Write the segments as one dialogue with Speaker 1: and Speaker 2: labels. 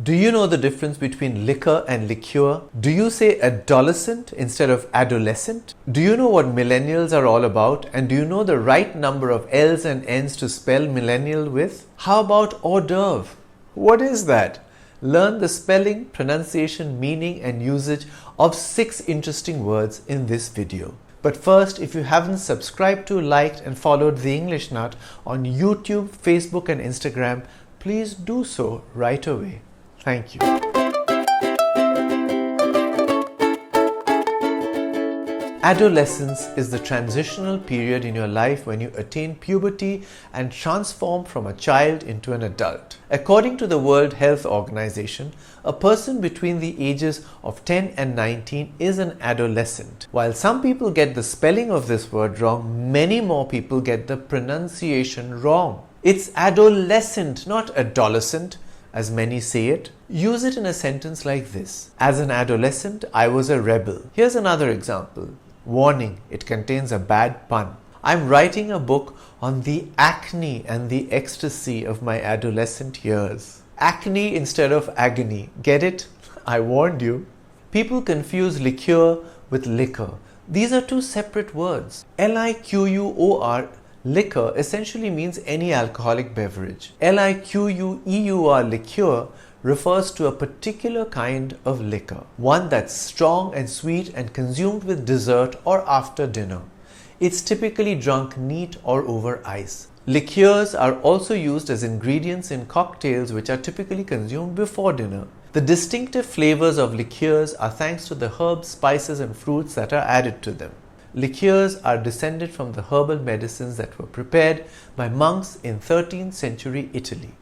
Speaker 1: Do you know the difference between liquor and liqueur? Do you say adolescent instead of adolescent? Do you know what millennials are all about? And do you know the right number of L's and N's to spell millennial with? How about hors d'oeuvre? What is that? Learn the spelling, pronunciation, meaning and usage of 6 interesting words in this video. But first, if you haven't subscribed to, liked and followed The English Nut on YouTube, Facebook and Instagram, please do so right away. Thank you. Adolescence is the transitional period in your life when you attain puberty and transform from a child into an adult. According to the World Health Organization, a person between the ages of 10 and 19 is an adolescent. While some people get the spelling of this word wrong, many more people get the pronunciation wrong. It's adolescent, not adolescent, as many say it. Use it in a sentence like this. As an adolescent, I was a rebel. Here's another example. Warning, it contains a bad pun. I'm writing a book on the acne and the ecstasy of my adolescent years. Acne instead of agony. Get it? I warned you. People confuse liqueur with liquor. These are two separate words. Liqueur, liquor, essentially means any alcoholic beverage. Liqueur, liqueur, refers to a particular kind of liquor, one that's strong and sweet and consumed with dessert or after dinner. It's typically drunk neat or over ice. Liqueurs are also used as ingredients in cocktails which are typically consumed before dinner. The distinctive flavors of liqueurs are thanks to the herbs, spices and fruits that are added to them. Liqueurs are descended from the herbal medicines that were prepared by monks in 13th century Italy.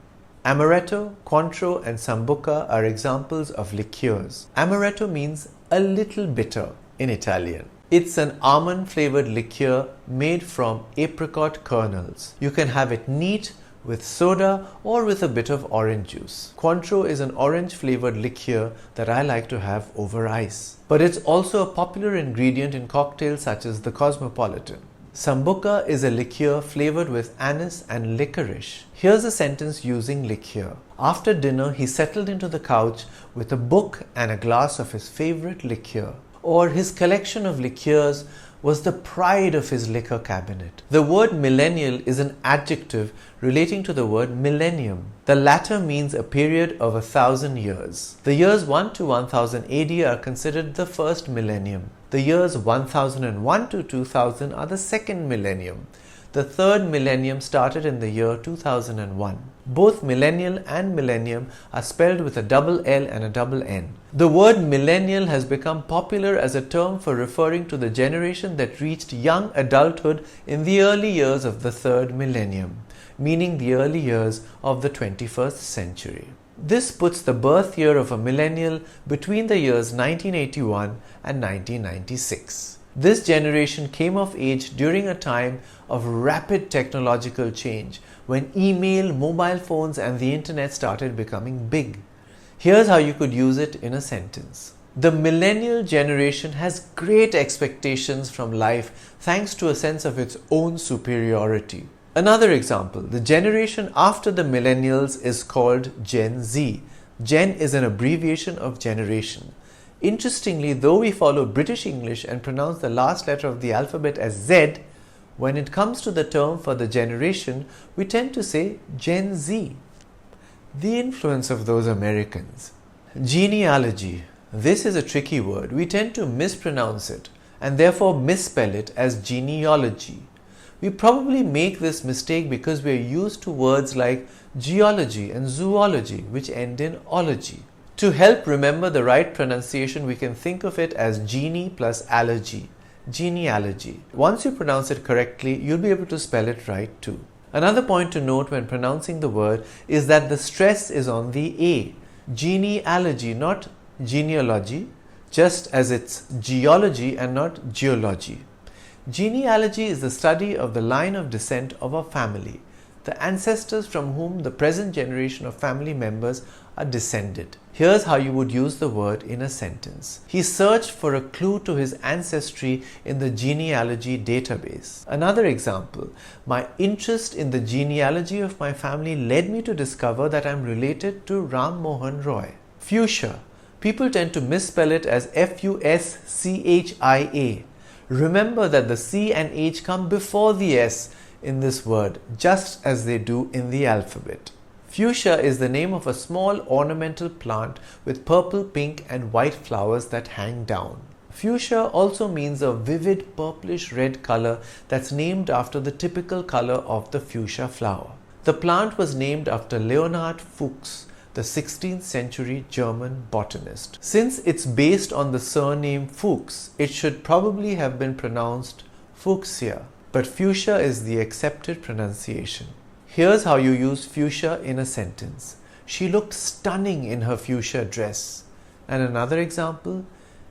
Speaker 1: Amaretto, Cointreau and Sambuca are examples of liqueurs. Amaretto means a little bitter in Italian. It's an almond-flavored liqueur made from apricot kernels. You can have it neat, with soda or with a bit of orange juice. Cointreau is an orange-flavored liqueur that I like to have over ice. But it's also a popular ingredient in cocktails such as the Cosmopolitan. Sambuca is a liqueur flavored with anise and licorice. Here's a sentence using liqueur. After dinner, he settled into the couch with a book and a glass of his favorite liqueur. Or his collection of liqueurs was the pride of his liquor cabinet. The word millennial is an adjective relating to the word millennium. The latter means a period of 1,000 years. The years 1 to 1000 AD are considered the first millennium. The years 1001 to 2000 are the second millennium. The third millennium started in the year 2001. Both millennial and millennium are spelled with a double L and a double N. The word millennial has become popular as a term for referring to the generation that reached young adulthood in the early years of the third millennium, meaning the early years of the 21st century. This puts the birth year of a millennial between the years 1981 and 1996. This generation came of age during a time of rapid technological change when email, mobile phones and the internet started becoming big. Here's how you could use it in a sentence. The millennial generation has great expectations from life thanks to a sense of its own superiority. Another example, the generation after the millennials is called Gen Z. Gen is an abbreviation of generation. Interestingly, though we follow British English and pronounce the last letter of the alphabet as Z, when it comes to the term for the generation, we tend to say Gen Z. The influence of those Americans. Genealogy. This is a tricky word. We tend to mispronounce it and therefore misspell it as genealogy. We probably make this mistake because we are used to words like geology and zoology, which end in ology. To help remember the right pronunciation, we can think of it as gene plus allergy, genealogy. Once you pronounce it correctly, you'll be able to spell it right too. Another point to note when pronouncing the word is that the stress is on the A. Genealogy, not genealogy, just as it's geology and not geology. Genealogy is the study of the line of descent of a family, the ancestors from whom the present generation of family members are descended. Here's how you would use the word in a sentence. He searched for a clue to his ancestry in the genealogy database. Another example, my interest in the genealogy of my family led me to discover that I'm related to Ram Mohan Roy. Fuchsia. People tend to misspell it as Fuschia. Remember that the C and H come before the S in this word, just as they do in the alphabet. Fuchsia is the name of a small ornamental plant with purple, pink and white flowers that hang down. Fuchsia also means a vivid purplish red color that's named after the typical color of the fuchsia flower. The plant was named after Leonhard Fuchs, the 16th century German botanist. Since it's based on the surname Fuchs, it should probably have been pronounced Fuchsia, but fuchsia is the accepted pronunciation. Here's how you use fuchsia in a sentence. She looked stunning in her fuchsia dress. And another example,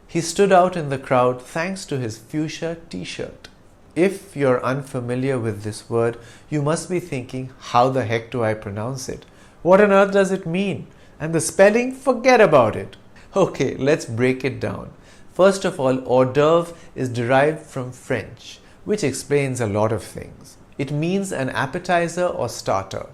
Speaker 1: he stood out in the crowd thanks to his fuchsia t-shirt. If you're unfamiliar with this word, you must be thinking, how the heck do I pronounce it? What on earth does it mean? And the spelling, forget about it. Okay, let's break it down. First of all, hors d'oeuvre is derived from French, which explains a lot of things. It means an appetizer or starter.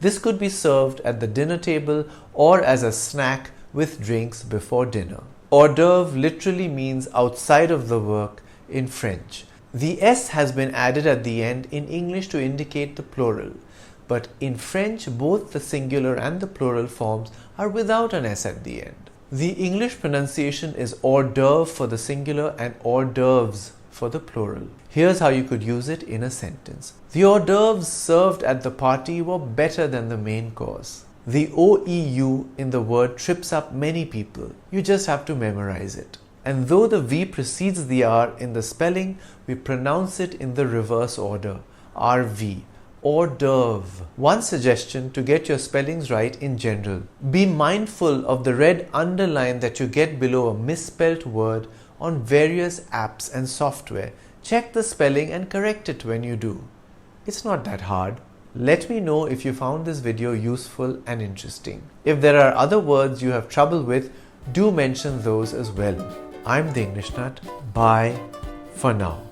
Speaker 1: This could be served at the dinner table or as a snack with drinks before dinner. Hors d'oeuvre literally means outside of the work in French. The S has been added at the end in English to indicate the plural. But in French, both the singular and the plural forms are without an S at the end. The English pronunciation is hors d'oeuvre for the singular and hors d'oeuvres for the plural. Here's how you could use it in a sentence. The hors d'oeuvres served at the party were better than the main course. The OEU in the word trips up many people. You just have to memorize it. And though the V precedes the R in the spelling, we pronounce it in the reverse order, RV. Hors d'oeuvre. One suggestion to get your spellings right in general. Be mindful of the red underline that you get below a misspelt word on various apps and software. Check the spelling and correct it when you do. It's not that hard. Let me know if you found this video useful and interesting. If there are other words you have trouble with, do mention those as well. I'm the English Nut. Bye for now.